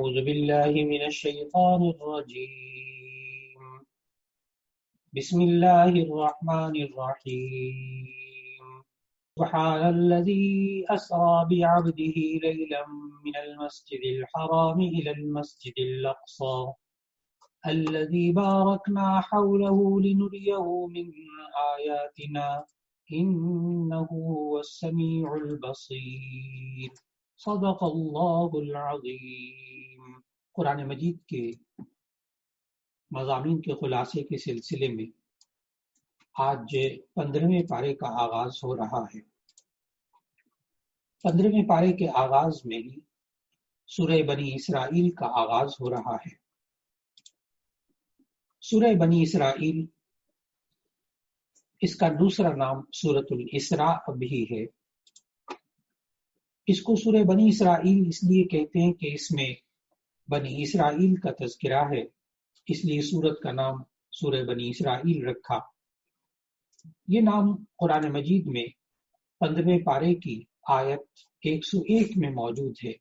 أعوذ بالله من الشيطان الرجيم بسم الله الرحمن الرحيم سبحان الذي أسرى بعبده ليلا من المسجد الحرام إلى المسجد الأقصى الذي باركنا حوله لنريه من آياتنا إنه هو السميع البصير صدق اللہ العظیم۔ قرآن مجید کے مضامین کے خلاصے کے سلسلے میں آج 15ویں پارے کا آغاز ہو رہا ہے۔ 15ویں پارے کے آغاز میں ہی سورہ بنی اسرائیل کا آغاز ہو رہا ہے۔ سورہ بنی اسرائیل، اس کا دوسرا نام سورۃ الاسراء بھی ہے۔ اس کو سورہ بنی اسرائیل اس لیے کہتے ہیں کہ اس میں بنی اسرائیل کا تذکرہ ہے، اس لیے سورت کا نام سورہ بنی اسرائیل رکھا۔ یہ نام قرآن مجید میں 15ویں پارے کی آیت 101 میں موجود ہے۔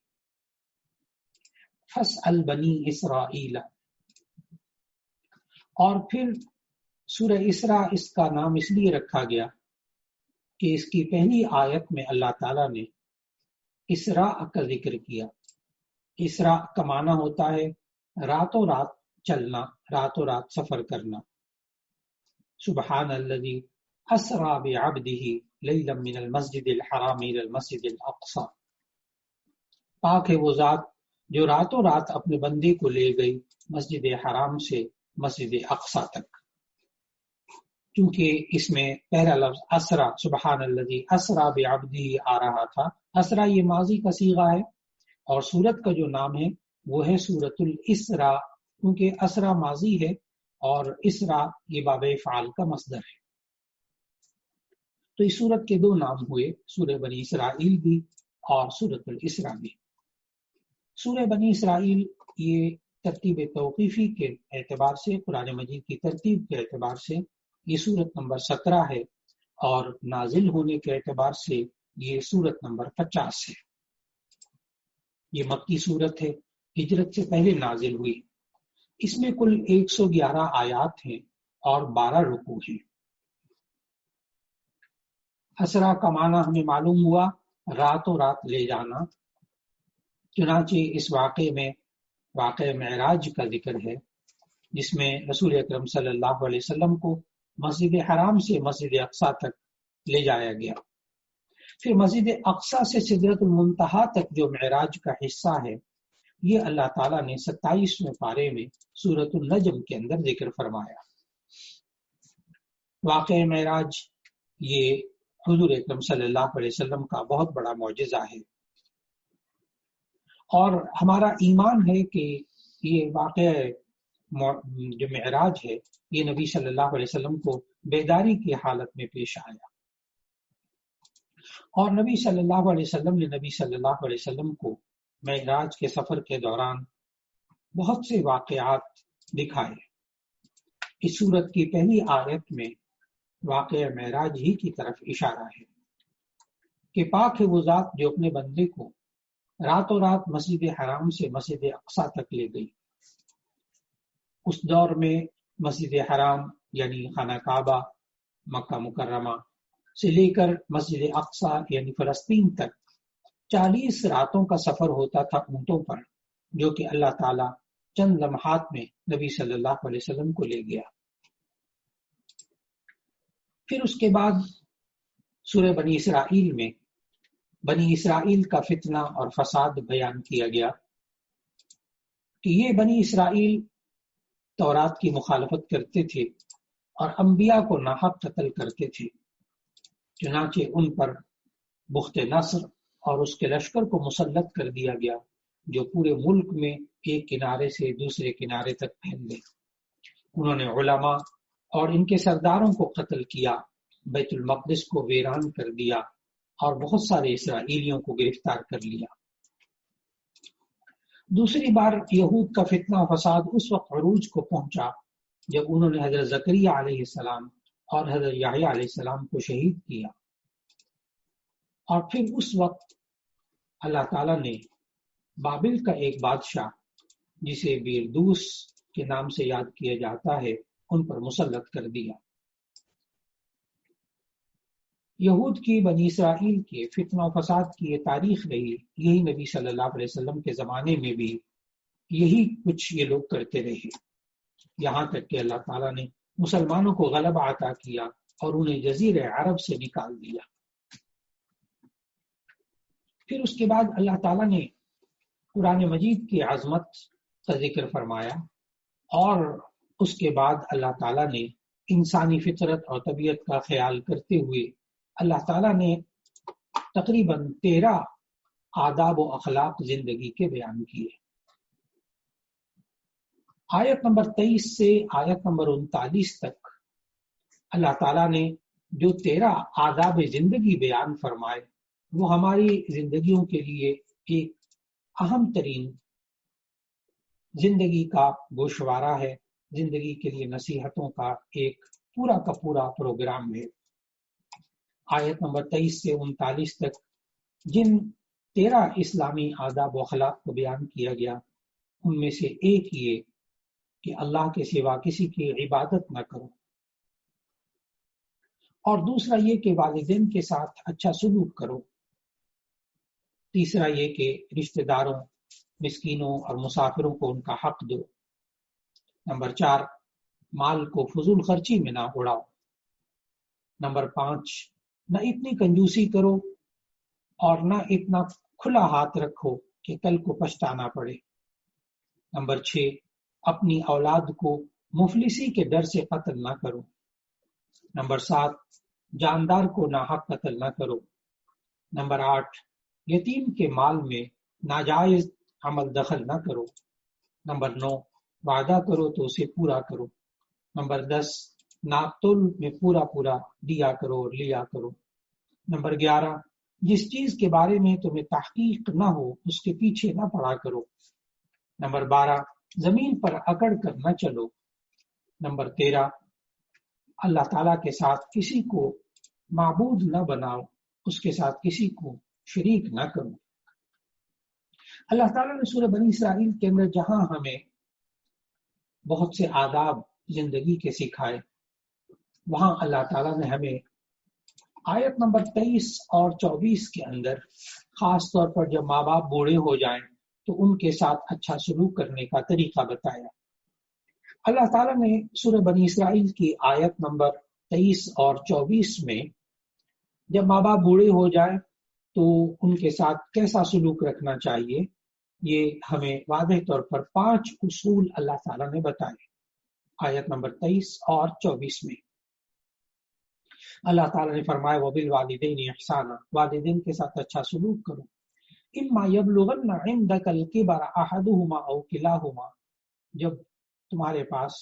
فَاسْأَلْ بَنِي إِسْرَائِيلَ، اور پھر سورہ اسراء اس کا نام اس لیے رکھا گیا کہ اس کی پہلی آیت میں اللہ تعالیٰ نے اسراء کا ذکر کیا۔ اسراء کا معنی ہوتا ہے راتوں رات چلنا، راتوں رات سفر کرنا۔ سبحان الذی اسری بعبدہ لیلا من المسجد الحرام الی المسجد الاقصی، پاک ہے وہ ذات جو راتوں رات اپنے بندے کو لے گئی مسجد حرام سے مسجد اقصی تک۔ کیونکہ اس میں پہلا لفظ اسرا، سبحان الذی اسری بعبدہ آ رہا تھا۔ اسرا یہ ماضی کا صیغہ ہے، اور سورت کا جو نام ہے وہ ہے سورۃ الاسراء، کیونکہ اسرا ماضی ہے اور اسرا یہ باب فعال کا مصدر ہے۔ تو اس سورت کے دو نام ہوئے، سورہ بنی اسرائیل بھی اور سورۃ الاسراء بھی۔ سورہ بنی اسرائیل یہ ترتیب توقیفی کے اعتبار سے، قرآن مجید کی ترتیب کے اعتبار سے یہ سورت نمبر 17 ہے، اور نازل ہونے کے اعتبار سے یہ سورت نمبر 50 ہے۔ یہ مکی سورت ہے، ہجرت سے پہلے نازل ہوئی۔ اس میں کل 111 آیات ہیں اور 12 رکوع ہیں۔ اسرا کا معنی ہمیں معلوم ہوا راتوں رات لے جانا، چنانچہ اس واقعے میں واقعہ معراج کا ذکر ہے، جس میں رسول اکرم صلی اللہ علیہ وسلم کو مسجد حرام سے مسجد اقصی تک لے جایا گیا۔ پھر مسجد اقصی سے سدرۃ المنتہا تک جو معراج کا حصہ ہے، یہ اللہ تعالیٰ نے 27ویں پارے میں سورۃ النجم کے اندر ذکر فرمایا۔ واقعہ معراج یہ حضور اکرم صلی اللہ علیہ وسلم کا بہت بڑا معجزہ ہے، اور ہمارا ایمان ہے کہ یہ واقعہ جو معراج ہے یہ نبی صلی اللہ علیہ وسلم کو بیداری کی حالت میں پیش آیا، اور نبی صلی اللہ علیہ وسلم نے نبی صلی اللہ علیہ وسلم کو معراج کے سفر کے دوران بہت سے واقعات دکھائے۔ اس سورت کی پہلی آیت میں واقعہ معراج ہی کی طرف اشارہ ہے کہ پاک ہے وہ ذات جو اپنے بندے کو راتوں رات مسجد حرام سے مسجد اقصی تک لے گئی۔ اس دور میں مسجد حرام یعنی خانہ کعبہ مکہ مکرمہ سے لے کر مسجد اقصی یعنی فلسطین تک 40 راتوں کا سفر ہوتا تھا اونٹوں پر، جو کہ اللہ تعالیٰ چند لمحات میں نبی صلی اللہ علیہ وسلم کو لے گیا۔ پھر اس کے بعد سورہ بنی اسرائیل میں بنی اسرائیل کا فتنہ اور فساد بیان کیا گیا کہ یہ بنی اسرائیل تورات کی مخالفت کرتے تھے اور انبیاء کو ناحق قتل کرتے تھے، چنانچہ ان پر بخت نصر اور اس کے لشکر کو مسلط کر دیا گیا، جو پورے ملک میں ایک کنارے سے دوسرے کنارے تک پھیل گئے۔ انہوں نے علماء اور ان کے سرداروں کو قتل کیا، بیت المقدس کو ویران کر دیا، اور بہت سارے اسرائیلیوں کو گرفتار کر لیا۔ دوسری بار یہود کا فتنہ و فساد اس وقت عروج کو پہنچا جب انہوں نے حضرت زکریا علیہ السلام اور حضرت یحییٰ علیہ السلام کو شہید کیا، اور پھر اس وقت اللہ تعالیٰ نے بابل کا ایک بادشاہ جسے بیردوس کے نام سے یاد کیا جاتا ہے ان پر مسلط کر دیا۔ یہود کی بنی اسرائیل کے فتنہ و فساد کی یہ تاریخ رہی، یہی نبی صلی اللہ علیہ وسلم کے زمانے میں بھی یہی کچھ یہ لوگ کرتے رہے، یہاں تک کہ اللہ تعالیٰ نے مسلمانوں کو غلبہ عطا کیا اور انہیں جزیرہ عرب سے نکال دیا۔ پھر اس کے بعد اللہ تعالیٰ نے قرآن مجید کی عظمت کا ذکر فرمایا، اور اس کے بعد اللہ تعالیٰ نے انسانی فطرت اور طبیعت کا خیال کرتے ہوئے اللہ تعالیٰ نے تقریباً 13 آداب و اخلاق زندگی کے بیان کیے۔ آیت نمبر 23 سے آیت نمبر 39 تک اللہ تعالیٰ نے جو 13 آداب زندگی بیان فرمائے وہ ہماری زندگیوں کے لیے ایک اہم ترین زندگی کا گوشوارہ ہے، زندگی کے لیے نصیحتوں کا ایک پورا کا پورا پروگرام ہے۔ آیت نمبر 23 سے 39 تک جن 13 اسلامی آداب و اخلاق کو بیان کیا گیا ان میں سے ایک یہ کہ اللہ کے سوا کسی کی عبادت نہ کرو، اور دوسرا یہ کہ والدین کے ساتھ اچھا سلوک کرو، تیسرا یہ کہ رشتہ داروں، مسکینوں اور مسافروں کو ان کا حق دو، نمبر 4 مال کو فضول خرچی میں نہ اڑاؤ، نمبر 5 نہ اتنی کنجوسی کرو اور نہ اتنا کھلا ہاتھ رکھو کہ کل کو پچھتانا پڑے، نمبر 6 اپنی اولاد کو مفلسی کے ڈر سے قتل نہ کرو، نمبر 7 جاندار کو ناحق قتل نہ کرو، نمبر 8 یتیم کے مال میں ناجائز عمل دخل نہ کرو، نمبر 9 وعدہ کرو تو اسے پورا کرو، نمبر 10 ناقتل میں پورا دیا کرو اور لیا کرو، نمبر 11 جس چیز کے بارے میں تمہیں تحقیق نہ ہو اس کے پیچھے نہ پڑا کرو، نمبر 12 زمین پر اکڑ کر نہ چلو، نمبر 13 اللہ تعالیٰ کے ساتھ کسی کو معبود نہ بناؤ، اس کے ساتھ کسی کو شریک نہ کرو۔ اللہ تعالیٰ نے سورہ بنی اسرائیل کے اندر جہاں ہمیں بہت سے آداب زندگی کے سکھائے، وہاں اللہ تعالیٰ نے ہمیں آیت نمبر 23 اور 24 کے اندر خاص طور پر جب ماں باپ بوڑھے ہو جائیں تو ان کے ساتھ اچھا سلوک کرنے کا طریقہ بتایا۔ اللہ تعالیٰ نے سورہ بنی اسرائیل کی آیت نمبر 23 اور 24 میں جب ماں باپ بوڑھے ہو جائیں تو ان کے ساتھ کیسا سلوک رکھنا چاہیے، یہ ہمیں واضح طور پر 5 اصول اللہ تعالیٰ نے بتائے آیت نمبر 23 اور 24 میں۔ اللہ تعالیٰ نے فرمایا وَبِالْوَالِدَيْنِ إِحْسَانًا، والدین کے ساتھ اچھا سلوک کرو، إِمَّا يَبْلُغَنَّ عِنْدَكَ الْكِبَرَ أَحَدُهُمَا أَوْ كِلَاهُمَا، جب تمہارے پاس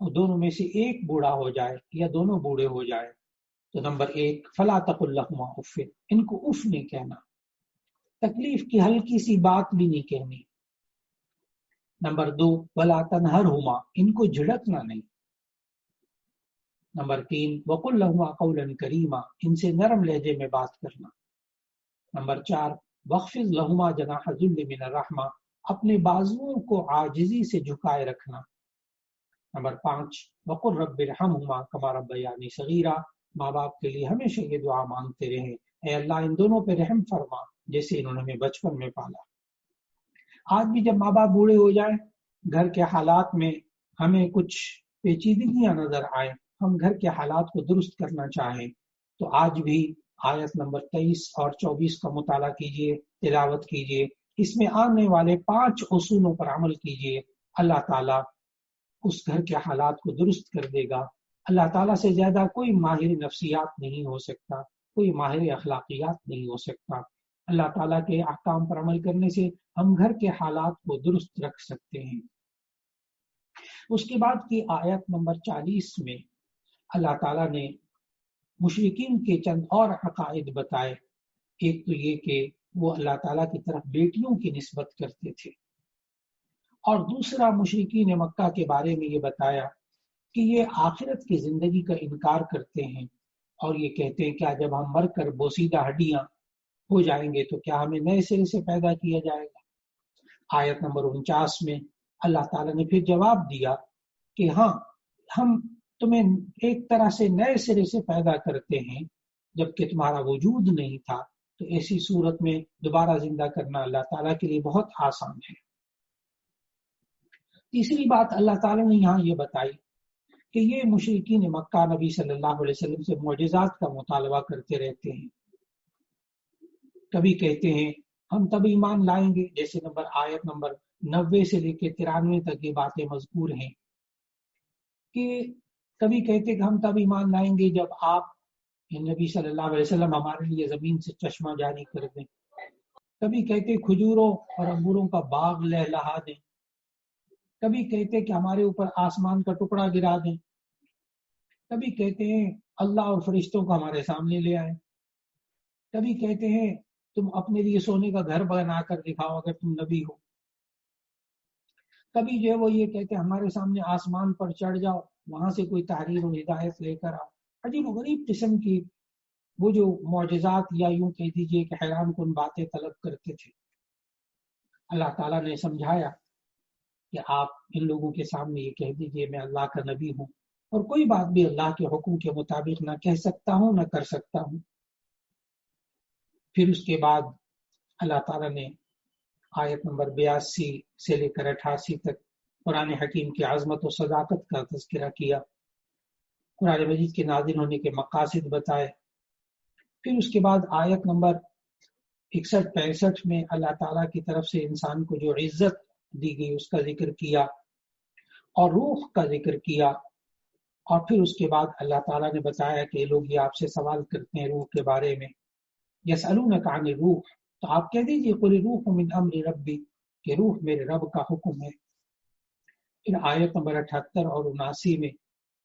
دونوں میں سے ایک بوڑھا ہو جائے یا دونوں بوڑھے ہو جائے تو نمبر 1 فَلَا تَقُلْ لَهُمَا أُفٍّ، ان کو اف نہیں کہنا، تکلیف کی ہلکی سی بات بھی نہیں کہنی، نمبر 2 وَلَا تَنْهَرْهُمَا، ان کو جھڑکنا نہیں، نمبر 3 وَقُلْ لَهُمَا قَوْلًا كَرِيمًا، ان سے نرم لہجے میں بات کرنا، نمبر 4 وَاخْفِضْ لَهُمَا جَنَاحَ الذُّلِّ مِنَ الرَّحْمَةِ، اپنے بازوؤں کو عاجزی سے جھکائے رکھنا، نمبر 5 وَقُلْ رَبِّ ارْحَمْهُمَا كَمَا رَبَّيَانِي صَغِيرًا، ماں باپ کے لیے ہمیشہ یہ دعا مانگتے رہیں، اے اللہ ان دونوں پہ رحم فرما جیسے انہوں نے ہمیں بچپن میں پالا۔ آج بھی جب ماں باپ بوڑھے ہو جائیں، گھر کے حالات میں ہمیں کچھ پیچیدگیاں نظر آئیں، ہم گھر کے حالات کو درست کرنا چاہیں تو آج بھی آیت نمبر 23 اور 24 کا مطالعہ کیجئے، تلاوت کیجئے، اس میں آنے والے 5 اصولوں پر عمل کیجئے، اللہ تعالیٰ اس گھر کے حالات کو درست کر دے گا۔ اللہ تعالیٰ سے زیادہ کوئی ماہر نفسیات نہیں ہو سکتا، کوئی ماہر اخلاقیات نہیں ہو سکتا۔ اللہ تعالیٰ کے احکام پر عمل کرنے سے ہم گھر کے حالات کو درست رکھ سکتے ہیں۔ اس کے بعد کی آیت نمبر 40 میں اللہ تعالیٰ نے مشرکین کے چند اور عقائد بتائے۔ ایک تو یہ کہ وہ اللہ تعالیٰ کی طرف بیٹیوں کی نسبت کرتے تھے، اور دوسرا مشرکین مکہ کے بارے میں یہ بتایا کہ یہ آخرت کی زندگی کا انکار کرتے ہیں اور یہ کہتے ہیں کیا جب ہم مر کر بوسیدہ ہڈیاں ہو جائیں گے تو کیا ہمیں نئے سرے سے پیدا کیا جائے گا۔ آیت نمبر 49 میں اللہ تعالیٰ نے پھر جواب دیا کہ ہاں ہم تمہیں ایک طرح سے نئے سرے سے پیدا کرتے ہیں جبکہ تمہارا وجود نہیں تھا، تو ایسی صورت میں دوبارہ زندہ کرنا اللہ تعالیٰ کے لیے بہت آسان ہے۔ تیسری بات اللہ تعالیٰ نے یہاں یہ بتائی کہ یہ مشرکین مکہ نبی صلی اللہ علیہ وسلم سے معجزات کا مطالبہ کرتے رہتے ہیں۔ کبھی کہتے ہیں ہم تب ایمان لائیں گے، جیسے آیت نمبر 90 سے لے کے 93 تک یہ باتیں مذکور ہیں، کہ کبھی کہتے کہ ہم تب ایمان لائیں گے جب آپ نبی صلی اللہ علیہ وسلم ہمارے لیے زمین سے چشمہ جاری کر دیں، کبھی کہتے کھجوروں اور انگوروں کا باغ لہلہا دیں، کبھی کہتے کہ ہمارے اوپر آسمان کا ٹکڑا گرا دیں، کبھی کہتے ہیں اللہ اور فرشتوں کو ہمارے سامنے لے آئیں، کبھی کہتے ہیں تم اپنے لیے سونے کا گھر بنا کر دکھاؤ اگر تم نبی ہو، کبھی جو ہے وہ یہ کہتے ہیں ہمارے سامنے آسمان پر چڑھ جاؤ، وہاں سے کوئی تحریر و ہدایت لے کر آؤ۔ عجیب و غریب قسم کی وہ جو معجزات یا یوں کہہ دیجئے کہ حیران کن باتیں طلب کرتے تھے۔ اللہ تعالیٰ نے سمجھایا کہ آپ ان لوگوں کے سامنے یہ کہہ دیجئے میں اللہ کا نبی ہوں، اور کوئی بات بھی اللہ کے حکم کے مطابق نہ کہہ سکتا ہوں نہ کر سکتا ہوں۔ پھر اس کے بعد اللہ تعالیٰ نے آیت نمبر 82 سے لے کر 88 تک قرآن حکیم کی عظمت و صداقت کا تذکرہ کیا، قرآن مجید کے نازل ہونے کے مقاصد بتائے۔ پھر اس کے بعد آیت نمبر 61-65 میں اللہ تعالیٰ کی طرف سے انسان کو جو عزت دی گئی اس کا ذکر کیا اور روح کا ذکر کیا، اور پھر اس کے بعد اللہ تعالیٰ نے بتایا کہ لوگ یہ آپ سے سوال کرتے ہیں روح کے بارے میں، یسألونک عن الروح، تو آپ کہہ دیجئے قل الروح من امر ربی، کہ روح میرے رب کا حکم ہے۔ پھر آیت نمبر 78 اور 79 میں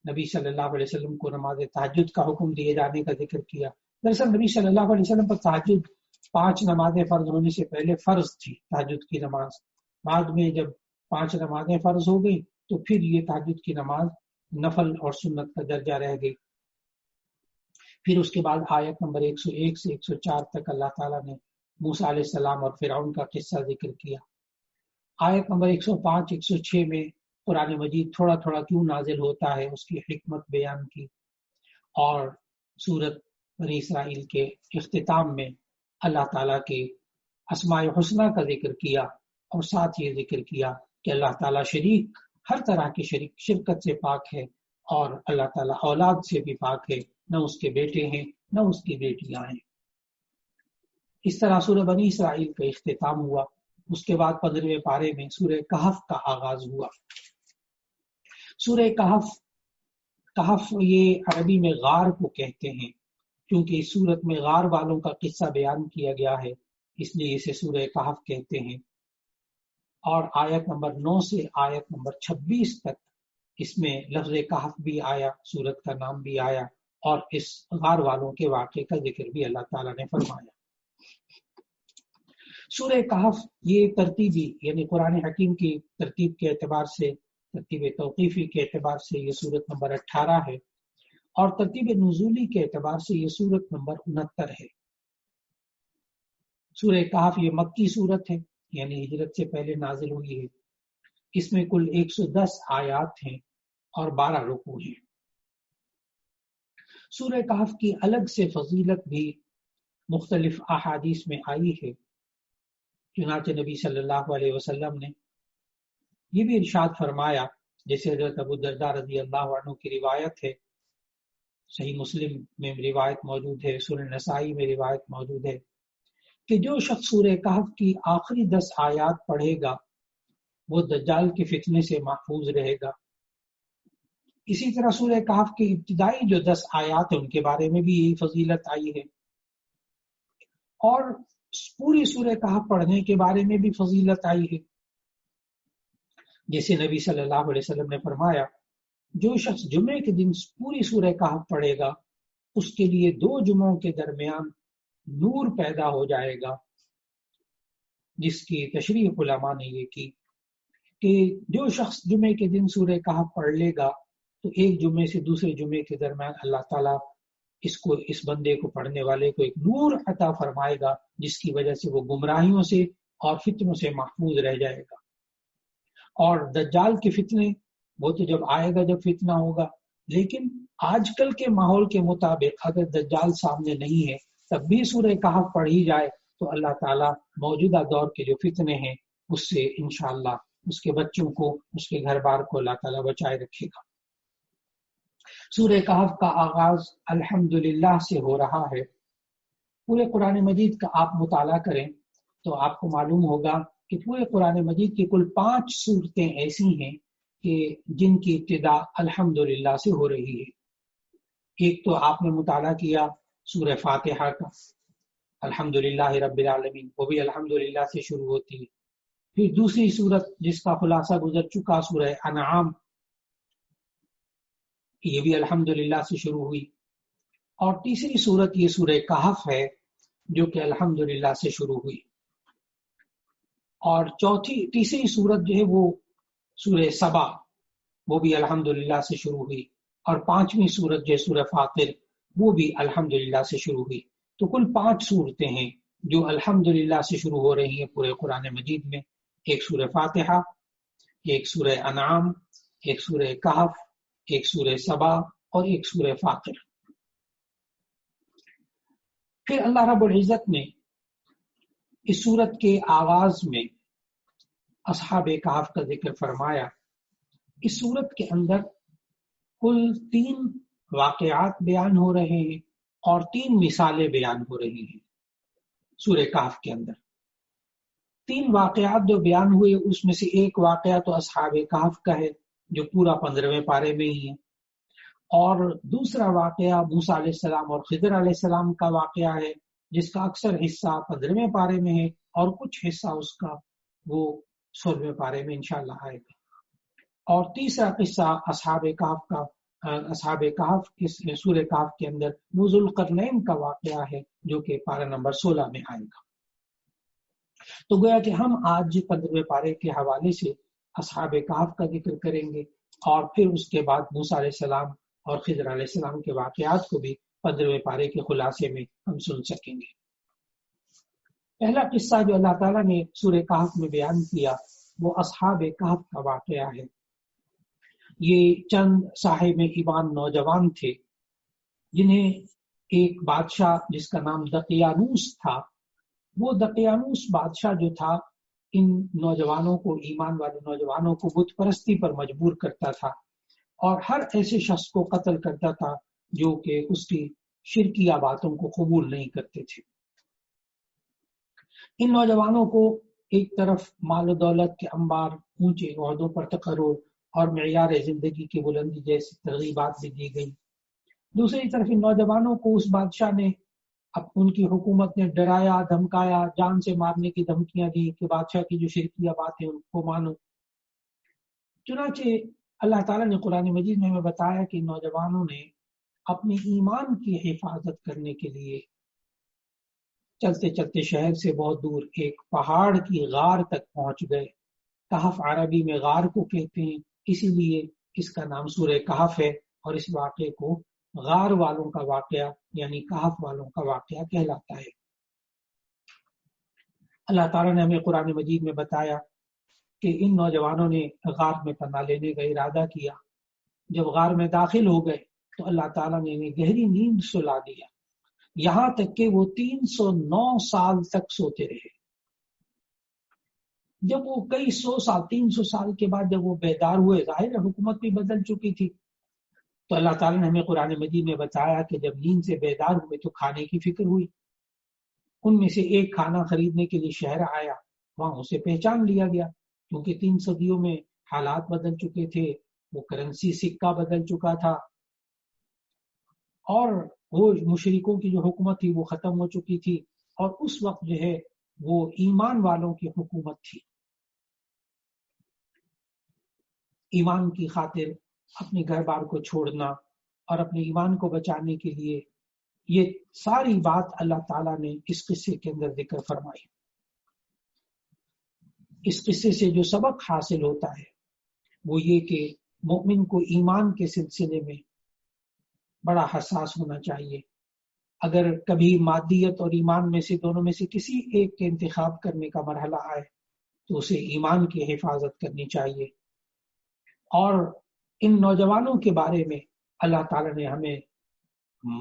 نبی صلی اللہ علیہ وسلم کو نماز تہجد کا حکم دیے جانے کا ذکر کیا۔ دراصل نبی صلی اللہ علیہ وسلم پر تہجد 5 نمازیں فرض ہونے سے پہلے فرض تھی تہجد کی نماز، بعد میں جب 5 نمازیں فرض ہو گئی تو پھر یہ تہجد کی نماز نفل اور سنت کا درجہ رہ گئی۔ پھر اس کے بعد آیت نمبر 101 سے 104 تک اللہ تعالیٰ نے موسیٰ علیہ السلام اور فرعون کا قصہ ذکر کیا۔ آیت نمبر 105-106 میں قرآن مجید تھوڑا تھوڑا کیوں نازل ہوتا ہے اس کی حکمت بیان کی، اور سورت بنی اسرائیل کے اختتام میں اللہ تعالیٰ کے اسماء حسنہ کا ذکر کیا، اور ساتھ یہ ذکر کیا کہ اللہ تعالیٰ شریک ہر طرح کی شرکت سے پاک ہے، اور اللہ تعالیٰ اولاد سے بھی پاک ہے، نہ اس کے بیٹے ہیں نہ اس کی بیٹیاں ہیں۔ اس طرح سورہ بنی اسرائیل کا اختتام ہوا۔ اس کے بعد 15ویں پارے میں سورہ کہف کا آغاز ہوا۔ سورہ کہف یہ عربی میں غار کو کہتے ہیں، کیونکہ اس سورت میں غار والوں کا قصہ بیان کیا گیا ہے، اس لیے اسے سورہ کہف کہتے ہیں۔ اور آیت نمبر 9 سے آیت نمبر 26 تک اس میں لفظ کہف بھی آیا، سورت کا نام بھی آیا، اور اس غار والوں کے واقعے کا ذکر بھی اللہ تعالیٰ نے فرمایا۔ سورہ کہف یہ ترتیبی یعنی قرآن حکیم کی ترتیب کے اعتبار سے، ترتیب توقیفی کے اعتبار سے یہ سورت نمبر 18 ہے، اور ترتیب نزولی کے اعتبار سے یہ سورت نمبر 69 ہے۔ سورہ کہف یہ مکی سورت ہے، یعنی ہجرت سے پہلے نازل ہوئی ہے۔ اس میں کل 110 آیات ہیں اور 12 رکوع ہیں۔ سورہ کہف کی الگ سے فضیلت بھی مختلف احادیث میں آئی ہے، چنانچہ نبی صلی اللہ علیہ وسلم نے یہ بھی ارشاد فرمایا، جیسے حضرت ابو الدرداء رضی اللہ عنہ کی روایت ہے، صحیح مسلم میں روایت موجود ہے، سنن نسائی میں روایت موجود ہے، کہ جو شخص سورہ کہف کی آخری 10 آیات پڑھے گا وہ دجال کے فتنے سے محفوظ رہے گا۔ اسی طرح سورہ کہف کی ابتدائی جو 10 آیات ہیں ان کے بارے میں بھی یہی فضیلت آئی ہے، اور پوری سورہ کہف پڑھنے کے بارے میں بھی فضیلت آئی ہے، جیسے نبی صلی اللہ علیہ وسلم نے فرمایا جو شخص جمعے کے دن پوری سورہ کہف پڑھے گا اس کے لیے 2 جمعوں کے درمیان نور پیدا ہو جائے گا، جس کی تشریح علماء نے یہ کی کہ جو شخص جمعے کے دن سورہ کہف پڑھ لے گا تو ایک جمعے سے دوسرے جمعے کے درمیان اللہ تعالیٰ اس بندے کو پڑھنے والے کو ایک نور عطا فرمائے گا، جس کی وجہ سے وہ گمراہیوں سے اور فتنوں سے محفوظ رہ جائے گا. اور دجال کے فتنے وہ تو جب آئے گا جب فتنہ ہوگا، لیکن آج کل کے ماحول کے مطابق اگر دجال سامنے نہیں ہے تب بھی سورہ کہف پڑھی جائے تو اللہ تعالیٰ موجودہ دور کے جو فتنے ہیں اس سے انشاءاللہ اس کے بچوں کو، اس کے گھر بار کو اللہ تعالیٰ بچائے رکھے گا. سورہ کہف کا آغاز الحمدللہ سے ہو رہا ہے. پورے قرآن مجید کا آپ مطالعہ کریں تو آپ کو معلوم ہوگا کہ پورے قرآن مجید کی کل 5 صورتیں ایسی ہیں کہ جن کی ابتدا الحمدللہ سے ہو رہی ہے. ایک تو آپ نے مطالعہ کیا سورہ فاتحہ کا، الحمدللہ رب العالمین، وہ بھی الحمدللہ سے شروع ہوتی ہے. پھر دوسری صورت جس کا خلاصہ گزر چکا سورہ انعام، یہ بھی الحمدللہ سے شروع ہوئی. اور تیسری صورت یہ سورہ کہف ہے جو کہ الحمدللہ سے شروع ہوئی. اور تیسری صورت جو ہے وہ سورہ سبا، وہ بھی الحمدللہ سے شروع ہوئی. اور 5ویں صورت جو ہے سورہ فاطر، وہ بھی الحمدللہ سے شروع ہوئی. تو کل 5 صورتیں ہیں جو الحمدللہ سے شروع ہو رہی ہیں پورے قرآن مجید میں. ایک سورہ فاتحہ، ایک سورہ انعام، ایک سورہ کہف، ایک سورہ سبا اور ایک سورہ فاطر. پھر اللہ رب العزت نے اس سورت کے آغاز میں اصحاب کہف کا ذکر فرمایا. اس سورت کے اندر کل 3 واقعات بیان ہو رہے ہیں اور 3 مثالیں بیان ہو رہی ہیں. سورہ کہف کے اندر 3 واقعات جو بیان ہوئے اس میں سے ایک واقعہ تو اصحاب کہف کا ہے جو پورا 15ویں پارے میں ہی ہے، اور دوسرا واقعہ موسیٰ علیہ السلام اور خضر علیہ السلام کا واقعہ ہے جس کا اکثر حصہ 15ویں پارے میں ہے اور کچھ حصہ اس کا وہ 16ویں پارے میں انشاءاللہ آئے گا. اور تیسرا قصہ اصحاب کہف سورہ کہف کے اندر وہ ذوالقرنین کا واقعہ ہے جو کہ پارہ نمبر 16 میں آئے گا. تو گویا کہ ہم آج 15ویں پارے کے حوالے سے اصحاب کہف کا ذکر کریں گے اور پھر اس کے بعد موسیٰ علیہ السلام اور خضر علیہ السلام کے واقعات کو بھی 15ویں پارے کے خلاصے میں ہم سن سکیں گے. پہلا قصہ جو اللہ تعالیٰ نے سورہ کہف میں بیان کیا وہ اصحاب کہف کا واقعہ ہے. یہ چند صاحب ایمان نوجوان تھے جنہیں ایک بادشاہ جس کا نام دقیانوس تھا، وہ دقیانوس بادشاہ جو تھا ان نوجوانوں کو، ایمان والے نوجوانوں کو بت پرستی پر مجبور کرتا تھا اور ہر ایسے شخص کو قتل کرتا تھا جو کہ اس کی شرکیہ باتوں کو قبول نہیں کرتے تھے. ان نوجوانوں کو ایک طرف مال و دولت کے انبار، اونچے عہدوں پر تقرر اور معیار زندگی کی بلندی جیسی ترغیبات بھی دی گئی. دوسری طرف ان نوجوانوں کو اس بادشاہ نے، اب ان کی حکومت نے ڈرایا، دھمکایا، جان سے مارنے کی دھمکیاں دی کہ بادشاہ کی جو شرکیہ باتیں ان کو مانو. چنانچہ اللہ تعالیٰ نے قرآن مجید میں ہمیں بتایا کہ نوجوانوں نے اپنے ایمان کی حفاظت کرنے کے لیے چلتے چلتے شہر سے بہت دور ایک پہاڑ کی غار تک پہنچ گئے. کہف عربی میں غار کو کہتے ہیں، اسی لیے اس کا نام سورہ کہف ہے اور اس واقعے کو غار والوں کا واقعہ یعنی کہف والوں کا واقعہ کہلاتا ہے. اللہ تعالیٰ نے ہمیں قرآن مجید میں بتایا کہ ان نوجوانوں نے غار میں پناہ لینے کا ارادہ کیا. جب غار میں داخل ہو گئے تو اللہ تعالیٰ نے انہیں گہری نیند سلا دیا، یہاں تک کہ وہ 309 سال تک سوتے رہے. جب وہ کئی 300 سال کے بعد جب وہ بیدار ہوئے، ظاہر حکومت بھی بدل چکی تھی، تو اللہ تعالیٰ نے ہمیں قرآن مجید میں بتایا کہ جب نیند سے بیدار ہوئے تو کھانے کی فکر ہوئی. ان میں سے ایک کھانا خریدنے کے لیے شہر آیا، وہاں اسے پہچان لیا گیا کیونکہ 3 صدیوں میں حالات بدل چکے تھے، وہ کرنسی سکہ بدل چکا تھا اور وہ مشرکوں کی جو حکومت تھی وہ ختم ہو چکی تھی اور اس وقت جو ہے وہ ایمان والوں کی حکومت تھی. ایمان کی خاطر اپنے گھر بار کو چھوڑنا اور اپنے ایمان کو بچانے کے لیے یہ ساری بات اللہ تعالیٰ نے اس قصے کے اندر ذکر فرمائی. اس قصے سے جو سبق حاصل ہوتا ہے وہ یہ کہ مومن کو ایمان کے سلسلے میں بڑا حساس ہونا چاہیے. اگر کبھی مادیت اور ایمان میں سے دونوں میں سے کسی ایک کے انتخاب کرنے کا مرحلہ آئے تو اسے ایمان کی حفاظت کرنی چاہیے۔ اور ان نوجوانوں کے بارے میں اللہ تعالیٰ نے ہمیں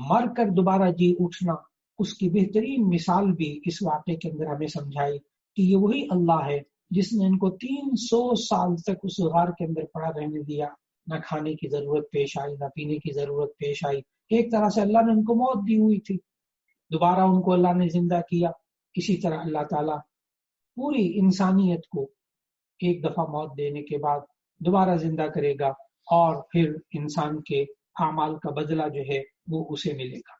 مر کر دوبارہ جی اٹھنا، اس کی بہترین مثال بھی اس واقعے کے اندر ہمیں سمجھائی کہ یہ وہی اللہ ہے جس نے ان کو 300 سال تک اس غار کے اندر پڑا رہنے دیا، نہ کھانے کی ضرورت پیش آئی، نہ پینے کی ضرورت پیش آئی۔ ایک طرح سے اللہ نے ان کو موت دی ہوئی تھی، دوبارہ ان کو اللہ نے زندہ کیا۔ اسی طرح اللہ تعالیٰ پوری انسانیت کو ایک دفعہ موت دینے کے بعد دوبارہ زندہ کرے گا، اور پھر انسان کے اعمال کا بدلہ جو ہے وہ اسے ملے گا۔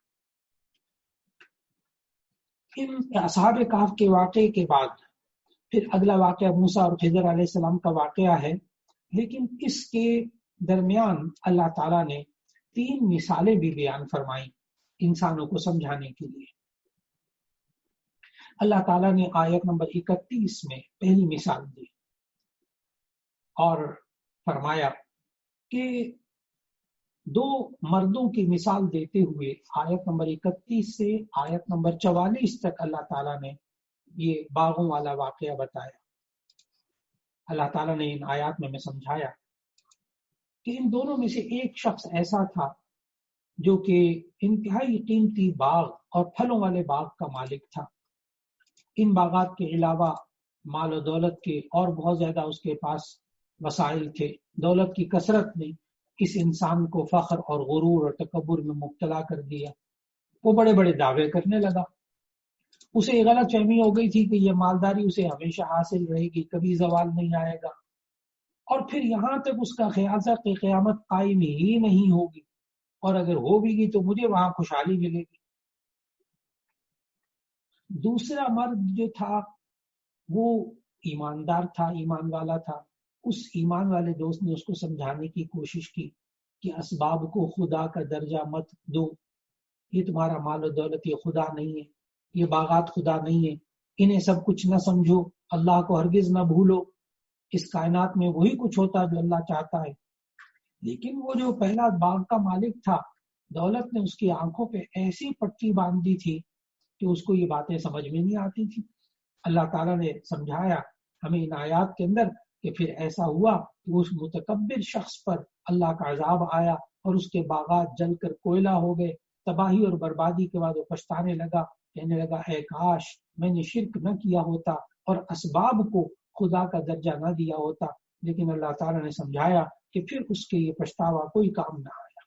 ان اصحاب کہف کے واقعے کے بعد پھر اگلا واقعہ موسیٰ اور خضر علیہ السلام کا واقعہ ہے، لیکن اس کے درمیان اللہ تعالیٰ نے 3 مثالیں بھی بیان فرمائیں انسانوں کو سمجھانے کے لیے۔ اللہ تعالیٰ نے آیت نمبر 31 میں پہلی مثال دی اور فرمایا کہ 2 مردوں کی مثال دیتے ہوئے آیت نمبر 31 سے آیت نمبر 44 تک اللہ تعالیٰ نے یہ باغوں والا واقعہ بتایا۔ اللہ تعالیٰ نے ان آیات میں سمجھایا کہ ان دونوں میں سے ایک شخص ایسا تھا جو کہ انتہائی قیمتی باغ اور پھلوں والے باغ کا مالک تھا۔ ان باغات کے علاوہ مال و دولت کے اور بہت زیادہ اس کے پاس وسائل تھے۔ دولت کی کثرت نے اس انسان کو فخر اور غرور اور تکبر میں مبتلا کر دیا۔ وہ بڑے بڑے دعوے کرنے لگا، اسے غلط فہمی ہو گئی تھی کہ یہ مالداری اسے ہمیشہ حاصل رہے گی، کبھی زوال نہیں آئے گا، اور پھر یہاں تک اس کا خیال تھا کہ قیامت قائم ہی نہیں ہوگی، اور اگر ہو بھی گی تو مجھے وہاں خوشحالی ملے گی۔ دوسرا مرد جو تھا وہ ایماندار تھا، ایمان والا تھا۔ اس ایمان والے دوست نے اس کو سمجھانے کی کوشش کی کہ اسباب کو خدا کا درجہ مت دو، یہ تمہارا مال و دولت یہ خدا نہیں ہے، یہ باغات خدا نہیں ہے، انہیں سب کچھ نہ سمجھو، اللہ کو ہرگز نہ بھولو، اس کائنات میں وہی کچھ ہوتا ہے جو اللہ چاہتا ہے۔ لیکن وہ جو پہلا باغ کا مالک تھا، دولت نے اس کی آنکھوں پہ ایسی پٹی باندھ دی تھی کہ اس کو یہ باتیں سمجھ میں نہیں آتی تھی۔ اللہ تعالیٰ نے سمجھایا ہمیں ان آیات کے اندر کہ پھر ایسا ہوا کہ اس متکبر شخص پر اللہ کا عذاب آیا اور اس کے باغات جل کر کوئلہ ہو گئے۔ تباہی اور بربادی کے بعد وہ پچھتانے لگا، کہنے لگا اے کاش میں نے شرک نہ کیا ہوتا اور اسباب کو خدا کا درجہ نہ دیا ہوتا۔ لیکن اللہ تعالیٰ نے سمجھایا کہ پھر اس کے یہ پچھتاوا کوئی کام نہ آیا۔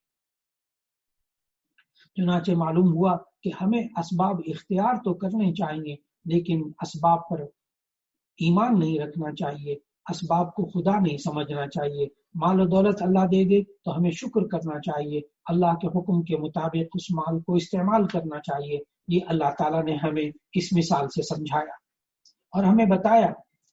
چنانچہ معلوم ہوا کہ ہمیں اسباب اختیار تو کرنے چاہیے، لیکن اسباب پر ایمان نہیں رکھنا چاہیے، اسباب کو خدا نہیں سمجھنا چاہیے۔ مال و دولت اللہ دے دے تو ہمیں شکر کرنا چاہیے، اللہ کے حکم کے مطابق اس مال کو استعمال کرنا چاہیے۔ یہ اللہ تعالیٰ نے ہمیں اس مثال سے سمجھایا اور ہمیں بتایا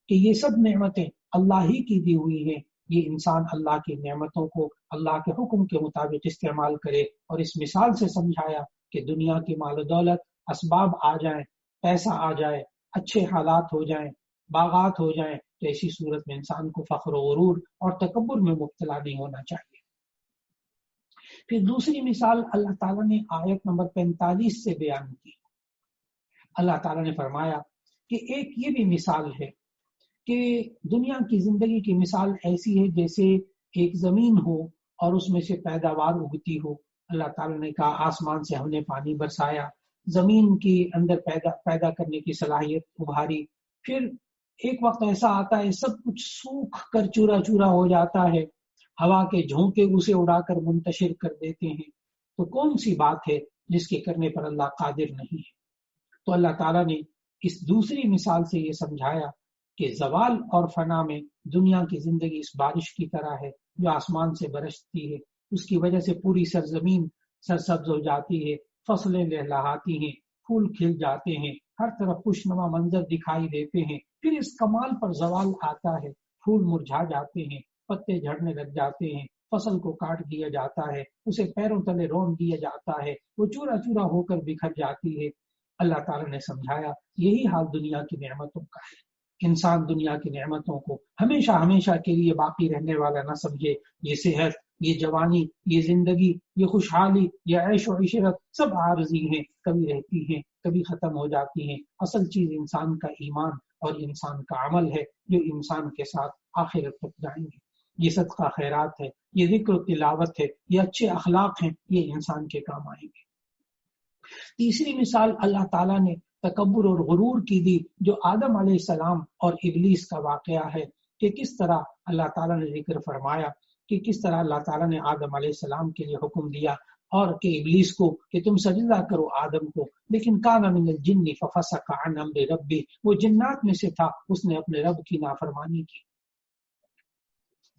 کہ یہ سب نعمتیں اللہ ہی کی دی ہوئی ہیں، یہ انسان اللہ کی نعمتوں کو اللہ کے حکم کے مطابق استعمال کرے۔ اور اس مثال سے سمجھایا کہ دنیا کی مال و دولت، اسباب آ جائیں، پیسہ آ جائے، اچھے حالات ہو جائیں، باغات ہو جائیں، تو ایسی صورت میں انسان کو فخر و غرور اور تکبر میں مبتلا نہیں ہونا چاہیے۔ پھر دوسری مثال اللہ تعالیٰ نے آیت نمبر 45 سے بیان کی۔ اللہ تعالیٰ نے فرمایا کہ ایک یہ بھی مثال ہے کہ دنیا کی زندگی کی مثال ایسی ہے جیسے ایک زمین ہو اور اس میں سے پیداوار اگتی ہو۔ اللہ تعالیٰ نے کہا آسمان سے ہم نے پانی برسایا، زمین کی اندر پیدا کرنے کی صلاحیت ابھاری، پھر ایک وقت ایسا آتا ہے سب کچھ سوکھ کر چورا چورا ہو جاتا ہے، ہوا کے جھونکے اسے اڑا کر منتشر کر دیتے ہیں۔ تو کون سی بات ہے جس کے کرنے پر اللہ قادر نہیں ہے؟ تو اللہ تعالیٰ نے اس دوسری مثال سے یہ سمجھایا کہ زوال اور فنا میں دنیا کی زندگی اس بارش کی طرح ہے جو آسمان سے برستی ہے، اس کی وجہ سے پوری سرزمین سرسبز ہو جاتی ہے، فصلیں لہلہاتی ہیں، پھول کھل جاتے ہیں، ہر طرف خوشنما منظر دکھائی دیتے ہیں۔ پھر اس کمال پر زوال آتا ہے، پھول مرجھا جاتے ہیں، پتے جھڑنے لگ جاتے ہیں، فصل کو کاٹ دیا جاتا ہے، اسے پیروں تلے رون دیا جاتا ہے، وہ چورا چورا ہو کر بکھر جاتی ہے۔ اللہ تعالیٰ نے سمجھایا یہی حال دنیا کی نعمتوں کا ہے۔ انسان دنیا کی نعمتوں کو ہمیشہ ہمیشہ کے لیے باقی رہنے والا نہ سمجھے۔ یہ صحت، یہ جوانی، یہ زندگی، یہ خوشحالی، یہ عیش و عشرت سب عارضی ہیں، کبھی رہتی ہیں کبھی ختم ہو جاتی ہیں۔ اصل چیز انسان کا ایمان اور انسان کا عمل ہے جو انسان کے ساتھ آخرت تک جائیں گے۔ یہ صدقہ خیرات ہے، یہ ذکر و تلاوت ہے، یہ اچھے اخلاق ہیں، یہ انسان کے کام آئیں گے۔ تیسری مثال اللہ تعالیٰ نے تکبر اور غرور کی دی، جو آدم علیہ السلام اور ابلیس کا واقعہ ہے، کہ کس طرح اللہ تعالیٰ نے ذکر فرمایا کہ کس طرح اللہ تعالیٰ نے آدم علیہ السلام کے لیے حکم دیا اور کہ ابلیس کو کہ تم سجدہ کرو آدم کو، لیکن کان من الجن ففسق عن امر ربی، وہ جنات میں سے تھا، اس نے اپنے رب کی نافرمانی کی۔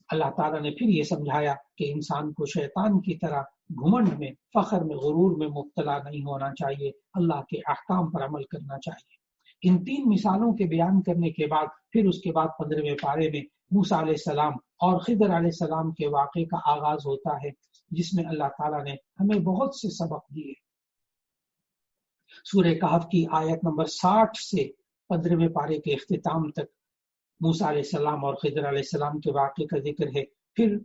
اللہ تعالیٰ نے پھر یہ سمجھایا کہ انسان کو شیطان کی طرح گھمنڈ میں، فخر میں، غرور میں مبتلا نہیں ہونا چاہیے، اللہ کے احکام پر عمل کرنا چاہیے۔ ان تین مثالوں کے بیان کرنے کے بعد پھر اس کے بعد 15ویں پارے میں موسیٰ علیہ السلام اور خضر علیہ السلام کے واقعے کا آغاز ہوتا ہے، جس میں اللہ تعالیٰ نے ہمیں بہت سے سبق دیے۔ سورہ کہف کی آیت نمبر 60 سے 15ویں پارے کے اختتام تک موسیٰ علیہ السلام اور خضر علیہ السلام کے واقعے کا ذکر ہے۔ پھر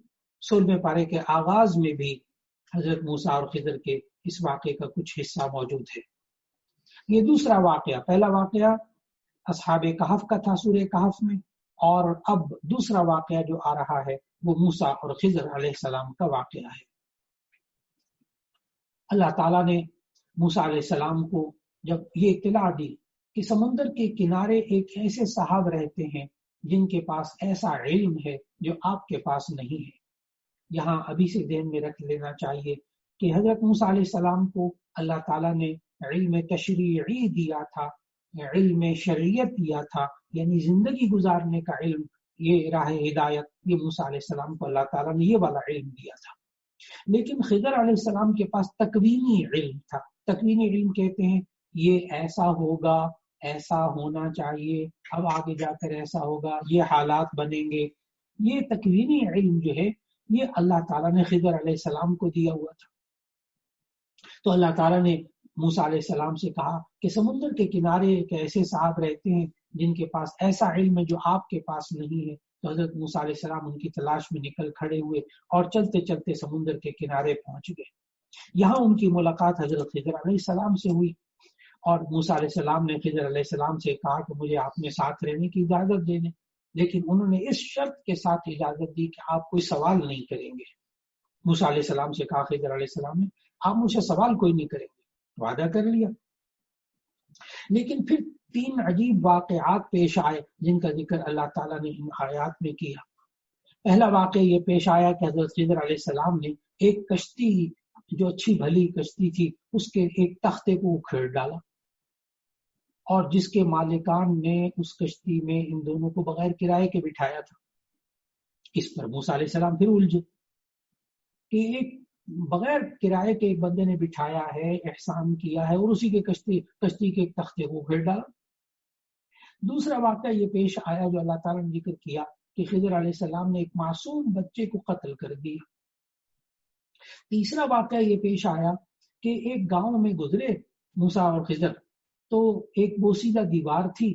16ویں پارے کے آغاز میں بھی حضرت موسیٰ اور خضر کے اس واقعے کا کچھ حصہ موجود ہے۔ یہ دوسرا واقعہ، پہلا واقعہ اصحاب کہف کا تھا سورہ کہف میں، اور اب دوسرا واقعہ جو آ رہا ہے وہ موسیٰ اور خضر علیہ السلام کا واقعہ ہے۔ اللہ تعالیٰ نے موسیٰ علیہ السلام کو جب یہ اطلاع دی کہ سمندر کے کنارے ایک ایسے صحاب رہتے ہیں جن کے پاس ایسا علم ہے جو آپ کے پاس نہیں ہے۔ یہاں ابھی سے ذہن میں رکھ لینا چاہیے کہ حضرت موسیٰ علیہ السلام کو اللہ تعالیٰ نے علم تشریعی دیا تھا، علم شریعت دیا تھا، یعنی زندگی گزارنے کا علم، یہ راہ ہدایت، یہ موسیٰ علیہ السلام کو اللہ تعالیٰ نے یہ والا علم دیا تھا۔ لیکن خضر علیہ السلام کے پاس تکوینی علم تھا۔ تکوینی علم کہتے ہیں یہ ایسا ہوگا، ایسا ہونا چاہیے، اب آگے جا کر ایسا ہوگا، یہ حالات بنیں گے۔ یہ تکوینی علم جو ہے یہ اللہ تعالیٰ نے خضر علیہ السلام کو دیا ہوا تھا۔ تو اللہ تعالیٰ نے موسیٰ علیہ السلام سے کہا کہ سمندر کے کنارے ایک ایسے صاحب رہتے ہیں جن کے پاس ایسا علم ہے جو آپ کے پاس نہیں ہے۔ تو حضرت موسیٰ علیہ السلام ان کی تلاش میں نکل کھڑے ہوئے اور چلتے چلتے سمندر کے کنارے پہنچ گئے۔ یہاں ان کی ملاقات حضرت خضر علیہ السلام سے ہوئی، اور موسیٰ علیہ السلام نے خضر علیہ السلام سے کہا کہ مجھے آپ نے ساتھ رہنے کی اجازت دے دیں، لیکن انہوں نے اس شرط کے ساتھ اجازت دی کہ آپ کوئی سوال نہیں کریں گے۔ موسیٰ علیہ السلام سے کہا خضر علیہ السلام نے، آپ مجھ سے سوال کوئی نہیں کریں گے، وعدہ کر لیا۔ لیکن پھر 3 عجیب واقعات پیش آئے جن کا ذکر اللہ تعالیٰ نے ان آیات میں کیا۔ پہلا واقعہ یہ پیش آیا کہ حضرت خضر علیہ السلام نے ایک کشتی جو اچھی بھلی کشتی تھی اس کے ایک تختے کو اکھیڑ ڈالا، اور جس کے مالکان نے اس کشتی میں ان دونوں کو بغیر کرائے کے بٹھایا تھا۔ اس پر موسیٰ علیہ السلام پھر الجھے کہ ایک بغیر کرائے کے ایک بندے نے بٹھایا ہے، احسان کیا ہے، اور اسی کے کشتی کے ایک تختے کو اکھیڑ ڈالا۔ دوسرا واقعہ یہ پیش آیا جو اللہ تعالیٰ نے ذکر کیا کہ خضر علیہ السلام نے ایک معصوم بچے کو قتل کر دیا۔ تیسرا واقعہ یہ پیش آیا کہ ایک گاؤں میں گزرے موسیٰ اور خضر، تو ایک بوسیدہ دیوار تھی،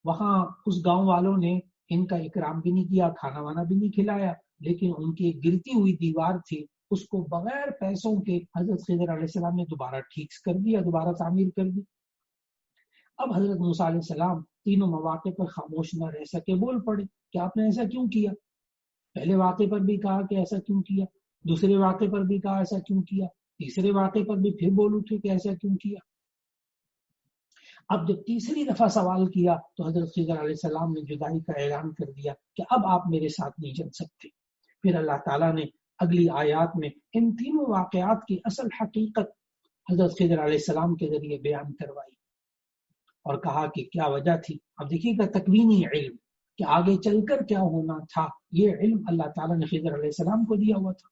وہاں اس گاؤں والوں نے ان کا اکرام بھی نہیں کیا، کھانا وانا بھی نہیں کھلایا، لیکن ان کی ایک گرتی ہوئی دیوار تھی، اس کو بغیر پیسوں کے حضرت خضر علیہ السلام نے دوبارہ ٹھیک کر دیا، دوبارہ تعمیر کر دی۔ اب حضرت موسیٰ علیہ السلام تینوں مواقع پر خاموش نہ رہ سکے، بول پڑے کہ آپ نے ایسا کیوں کیا؟ پہلے واقعے پر بھی کہا کہ ایسا کیوں کیا، دوسرے واقعے پر بھی کہا ایسا کیوں کیا، تیسرے واقعے پر بھی پھر بول اٹھے کہ ایسا کیوں کیا۔ اب جب تیسری دفعہ سوال کیا تو حضرت خضر علیہ السلام نے جدائی کا اعلان کر دیا کہ اب آپ میرے ساتھ نہیں چل سکتے۔ پھر اللہ تعالیٰ نے اگلی آیات میں ان تینوں واقعات کی اصل حقیقت حضرت خضر علیہ السلام کے ذریعے بیان کروائی اور کہا کہ کیا وجہ تھی۔ اب دیکھیے گا تکوینی علم کہ آگے چل کر کیا ہونا تھا، یہ علم اللہ تعالیٰ نے خضر علیہ السلام کو دیا ہوا تھا۔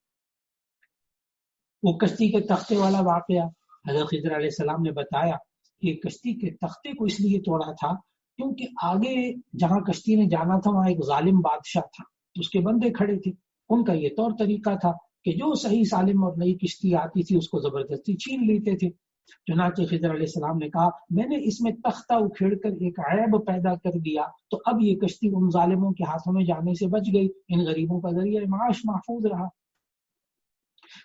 وہ کشتی کے تختے والا واقعہ حضرت خضر علیہ السلام نے بتایا کہ کشتی کے تختے کو اس لیے توڑا تھا کیونکہ آگے جہاں کشتی نے جانا تھا وہاں ایک ظالم بادشاہ تھا، اس کے بندے کھڑے تھے، ان کا یہ طور طریقہ تھا کہ جو صحیح سالم اور نئی کشتی آتی تھی اس کو زبردستی چھین لیتے تھے۔ چنانچہ خضر علیہ السلام نے کہا میں نے اس میں تختہ اکھیڑ کر ایک عیب پیدا کر دیا، تو اب یہ کشتی ان ظالموں کے ہاتھوں میں جانے سے بچ گئی، ان غریبوں کا ذریعہ معاش محفوظ رہا۔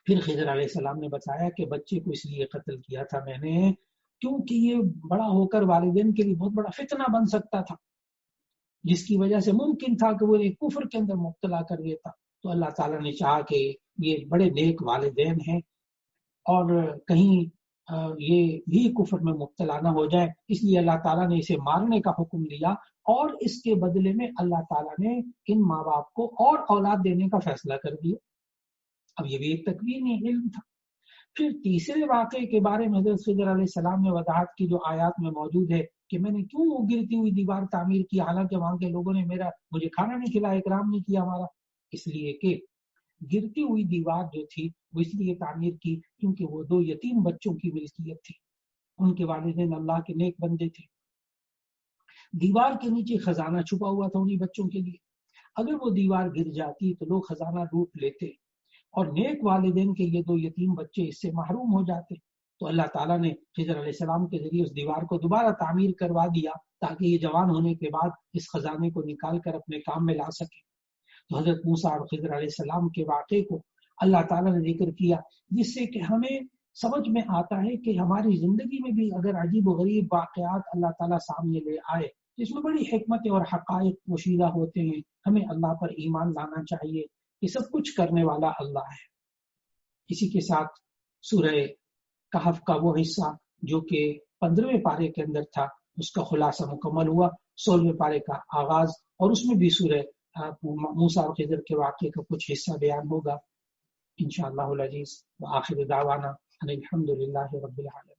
پھر خضر علیہ السلام نے بتایا کہ بچے کو اس لیے قتل کیا تھا میں نے کیونکہ یہ بڑا ہو کر والدین کے لیے بہت بڑا فتنہ بن سکتا تھا، جس کی وجہ سے ممکن تھا کہ وہ ایک کفر کے اندر مبتلا کر دیتا. تو اللہ تعالیٰ نے چاہا کہ یہ بڑے نیک والدین ہیں اور کہیں یہ بھی کفر میں مبتلا نہ ہو جائے، اس لیے اللہ تعالیٰ نے اسے مارنے کا حکم دیا، اور اس کے بدلے میں اللہ تعالیٰ نے ان ماں باپ کو اور اولاد دینے کا فیصلہ کر دیا. اب یہ بھی ایک تکوینی علم تھا. پھر تیسرے واقعے کے بارے میں حضرت خضر علیہ السلام نے وضاحت کی جو آیات میں موجود ہے کہ میں نے کیوں وہ گرتی ہوئی دیوار تعمیر کی، حالانکہ وہاں کے لوگوں نے مجھے کھانا نہیں کھلایا، اکرام نہیں کیا ہمارا. اس لیے کہ گرتی ہوئی دیوار جو تھی وہ اس لیے تعمیر کی کیونکہ وہ 2 یتیم بچوں کی ملکیت تھی، ان کے والدین اللہ کے نیک بندے تھے. دیوار کے نیچے خزانہ چھپا ہوا تھا انہی بچوں کے لیے. اگر وہ دیوار گر جاتی تو لوگ خزانہ لوٹ لیتے اور نیک والدین کے یہ 2 یتیم بچے اس سے محروم ہو جاتے. تو اللہ تعالیٰ نے خضر علیہ السلام کے ذریعے اس دیوار کو دوبارہ تعمیر کروا دیا تاکہ یہ جوان ہونے کے بعد اس خزانے کو نکال کر اپنے کام میں لا سکے. تو حضرت موسیٰ اور خضر علیہ السلام کے واقعے کو اللہ تعالیٰ نے ذکر کیا، جس سے کہ ہمیں سمجھ میں آتا ہے کہ ہماری زندگی میں بھی اگر عجیب و غریب واقعات اللہ تعالیٰ سامنے لے آئے جس میں بڑی حکمت اور حقائق پوشیدہ ہوتے ہیں، ہمیں اللہ پر ایمان لانا چاہیے کہ سب کچھ کرنے والا اللہ ہے. اسی کے ساتھ سورہ کہف کا وہ حصہ جو کہ 15ویں پارے کے اندر تھا اس کا خلاصہ مکمل ہوا. 16ویں پارے کا آغاز اور اس میں بھی سورہ موسیٰ اور خضر کے واقعے کا کچھ حصہ بیان ہوگا انشاءاللہ العزیز. وآخر دعوانا ان الحمد للہ رب العالمین.